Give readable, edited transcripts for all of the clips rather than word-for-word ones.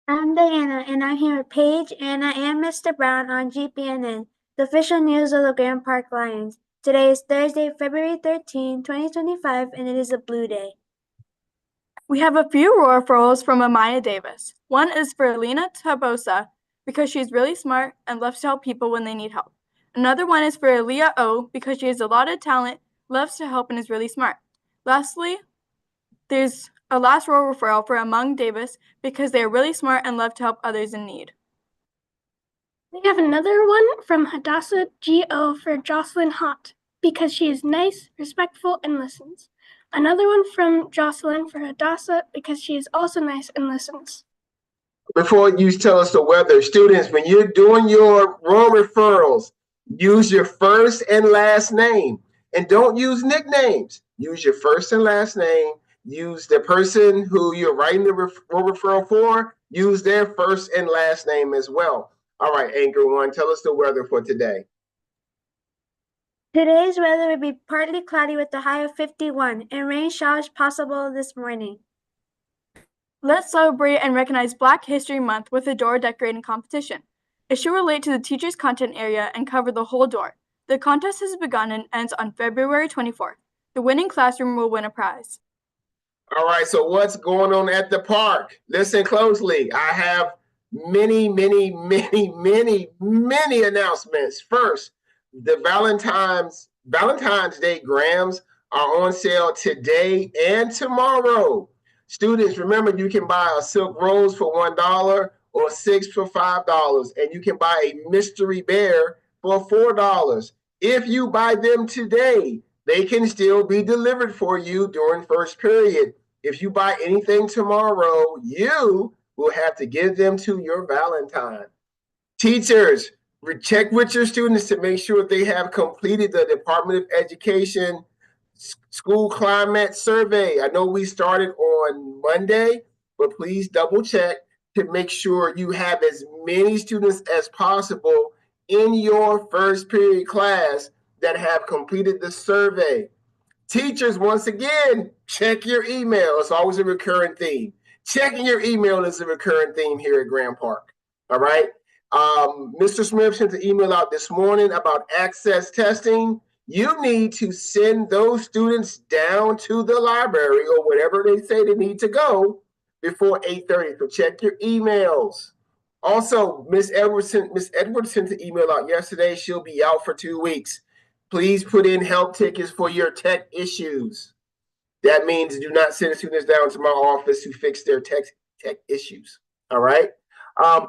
I'm Diana, and I'm here with Paige, Anna, and Mr. Brown on GPNN, the official news of the Grand Park Lions. Today is Thursday, February 13, 2025, and it is a blue day. We have a few roar referrals from Amaya Davis. One is for Alina Tabosa because she's really smart and loves to help people when they need help. Another one is for Aaliyah O because she has a lot of talent, loves to help, and is really smart. Lastly, there's a last roar referral for Among Davis because they are really smart and love to help others in need. We have another one from Hadassah G.O. for Jocelyn Hott because she is nice, respectful, and listens. Another one from Jocelyn for Hadassah because she is also nice and listens. Before you tell us the weather, students, when you're doing your roll referrals, use your first and last name and don't use nicknames. Use your first and last name. Use the person who you're writing the roll referral for, use their first and last name as well. All right, Anchor One, tell us the weather for today. Today's weather will be partly cloudy with a high of 51 and rain showers possible this morning. Let's celebrate and recognize Black History Month with a door decorating competition. It should relate to the teacher's content area and cover the whole door. The contest has begun and ends on February 24th. The winning classroom will win a prize. All right, so what's going on at the park? Listen closely. I have many announcements. First, the Valentine's Day grams are on sale today and tomorrow. Students, remember you can buy a silk rose for $1 or 6 for $5, and you can buy a mystery bear for $4. If you buy them today, they can still be delivered for you during first period. If you buy anything tomorrow, you will have to give them to your Valentine. Teachers, check with your students to make sure they have completed the Department of Education school climate survey. I know we started on Monday, but please double check to make sure you have as many students as possible in your first period class that have completed the survey. Teachers, once again, check your email. It's always a recurring theme. Checking your email is a recurring theme here at Grand Park. All right. Mr. Smith sent an email out this morning about access testing. You need to send those students down to the library or whatever they say they need to go before 8:30. So check your emails. Also, Miss Edwards sent an email out yesterday. She'll be out for 2 weeks. Please put in help tickets for your tech issues. That means do not send students down to my office to fix their tech issues. All right.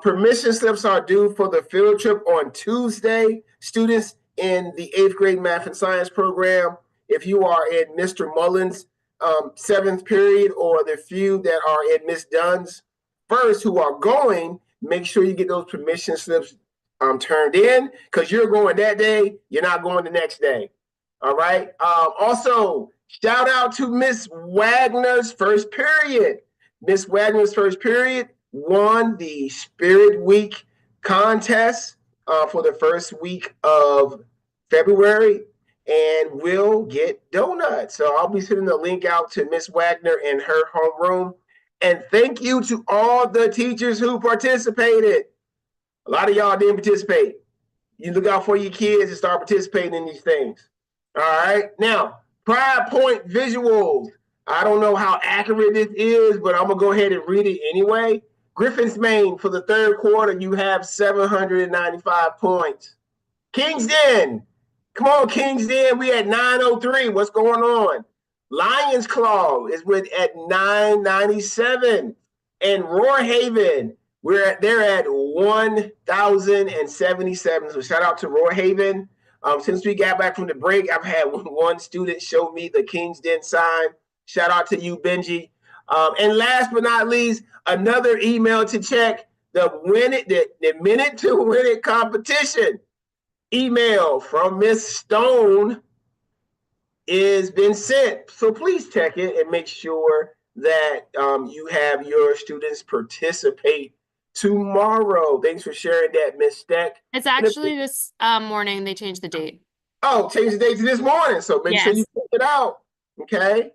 Permission slips are due for the field trip on Tuesday. Students in the 8th grade math and science program, if you are in Mr. Mullins' 7th period or the few that are in Miss Dunn's first who are going, make sure you get those permission slips turned in because you're going that day. You're not going the next day. All right. Also, shout out to Miss Wagner's first period. Miss Wagner's first period won the Spirit Week contest for the first week of February and will get donuts. So I'll be sending the link out to Miss Wagner in her homeroom. And thank you to all the teachers who participated. A lot of y'all didn't participate. You look out for your kids and start participating in these things. All right. Now, Pride Point visuals. I don't know how accurate this is, but I'm going to go ahead and read it anyway. Griffin's Main, for the third quarter, you have 795 points. Kingsden. Come on, Kingsden. We at 903. What's going on? Lions Claw is at 997. And Roar Haven, they're at 1,077. So shout out to Roar Haven. Since we got back from the break, I've had one student show me the Kingsden sign. Shout out to you, Benji. And last but not least, another email to check the minute to win it competition. Email from Miss Stone is been sent. So please check it and make sure that you have your students participate tomorrow. Thanks for sharing that, Miss Steck. It's actually this morning. They changed the date. Oh, change the date to this morning. So make sure you check it out. Okay.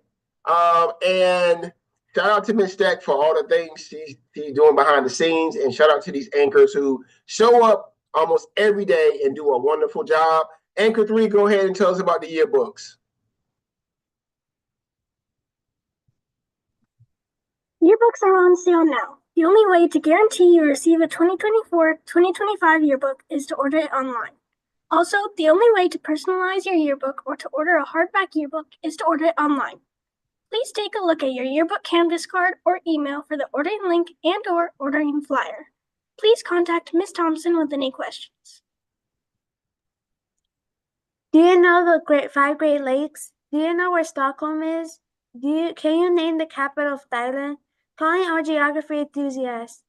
And Shout out to Ms. Stack for all the things she's doing behind the scenes, and shout out to these anchors who show up almost every day and do a wonderful job. Anchor 3, go ahead and tell us about the yearbooks. Yearbooks are on sale now. The only way to guarantee you receive a 2024-2025 yearbook is to order it online. Also, the only way to personalize your yearbook or to order a hardback yearbook is to order it online. Please take a look at your yearbook canvas card or email for the ordering link and/or ordering flyer. Please contact Ms. Thompson with any questions. Do you know the 5 Great Lakes? Do you know where Stockholm is? Can you name the capital of Thailand? Calling all geography enthusiasts.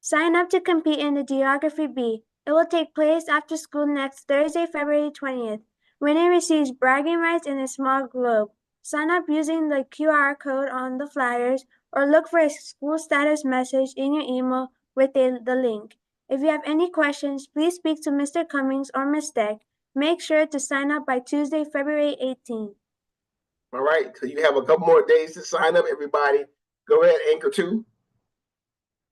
Sign up to compete in the Geography Bee. It will take place after school next Thursday, February 20th. Winner receives bragging rights and a small globe. Sign up using the QR code on the flyers or look for a school status message in your email with the link. If you have any questions, please speak to Mr. Cummings or Ms. Deck. Make sure to sign up by Tuesday, February 18th. All right, so you have a couple more days to sign up, everybody. Go ahead, Anchor 2.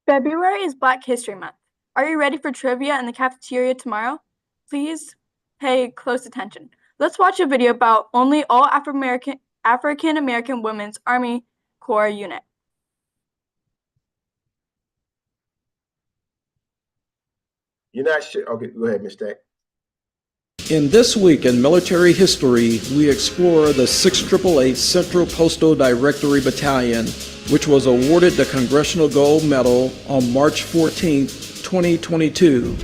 February is Black History Month. Are you ready for trivia in the cafeteria tomorrow? Please pay close attention. Let's watch a video about only all African American Women's Army Corps unit. You're not sure? Okay, go ahead, Ms. Stack. In This Week in Military History, we explore the 6888 Central Postal Directory Battalion, which was awarded the Congressional Gold Medal on March 14, 2022.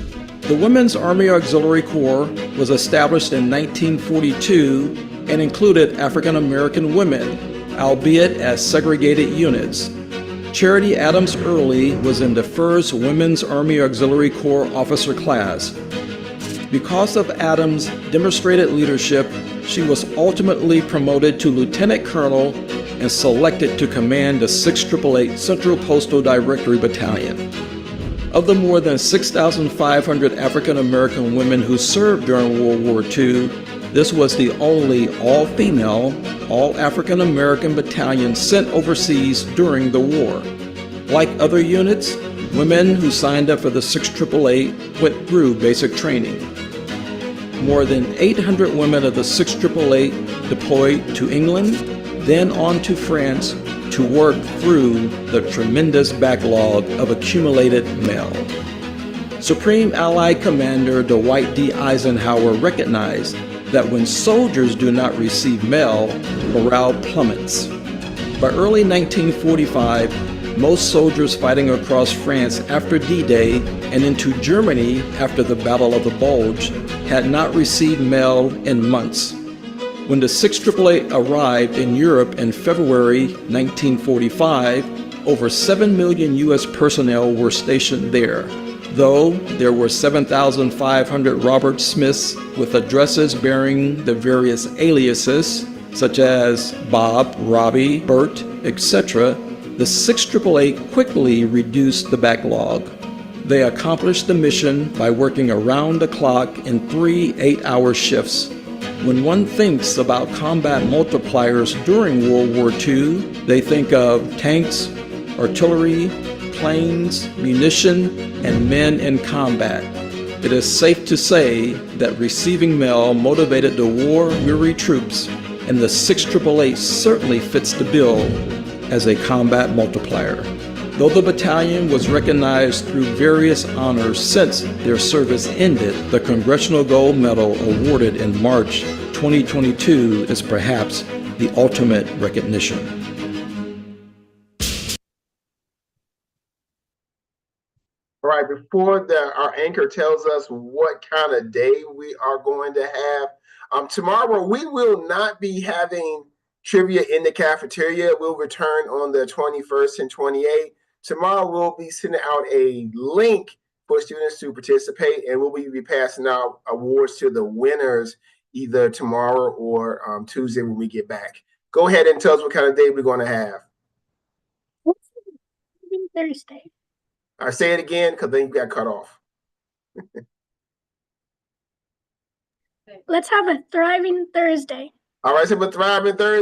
The Women's Army Auxiliary Corps was established in 1942 and included African American women, albeit as segregated units. Charity Adams Early was in the first Women's Army Auxiliary Corps officer class. Because of Adams' demonstrated leadership, she was ultimately promoted to lieutenant colonel and selected to command the 6888 Central Postal Directory Battalion. Of the more than 6,500 African American women who served during World War II, this was the only all-female, all-African American battalion sent overseas during the war. Like other units, women who signed up for the 6888 went through basic training. More than 800 women of the 6888 deployed to England, then on to France to work through the tremendous backlog of accumulated mail. Supreme Allied Commander Dwight D. Eisenhower recognized that when soldiers do not receive mail, morale plummets. By early 1945, most soldiers fighting across France after D-Day and into Germany after the Battle of the Bulge had not received mail in months. When the 6888 arrived in Europe in February 1945, over 7 million U.S. personnel were stationed there, though there were 7,500 Robert Smiths with addresses bearing the various aliases, such as Bob, Robbie, Bert, etc. The 6888 quickly reduced the backlog. They accomplished the mission by working around the clock in 3 8-hour shifts. When one thinks about combat multipliers during World War II, they think of tanks, artillery, planes, munition, and men in combat. It is safe to say that receiving mail motivated the war-weary troops, and the 6888 certainly fits the bill as a combat multiplier. Though the battalion was recognized through various honors since their service ended, the Congressional Gold Medal awarded in March 2022 is perhaps the ultimate recognition. All right, before our anchor tells us what kind of day we are going to have, tomorrow we will not be having trivia in the cafeteria. We'll return on the 21st and 28th. Tomorrow we'll be sending out a link for students to participate, and we'll be passing out awards to the winners either tomorrow or Tuesday when we get back. Go ahead and tell us what kind of day we're going to have. Thursday. I say it again because then you got cut off. Let's have a thriving Thursday. All right, so for Thriving Thursday.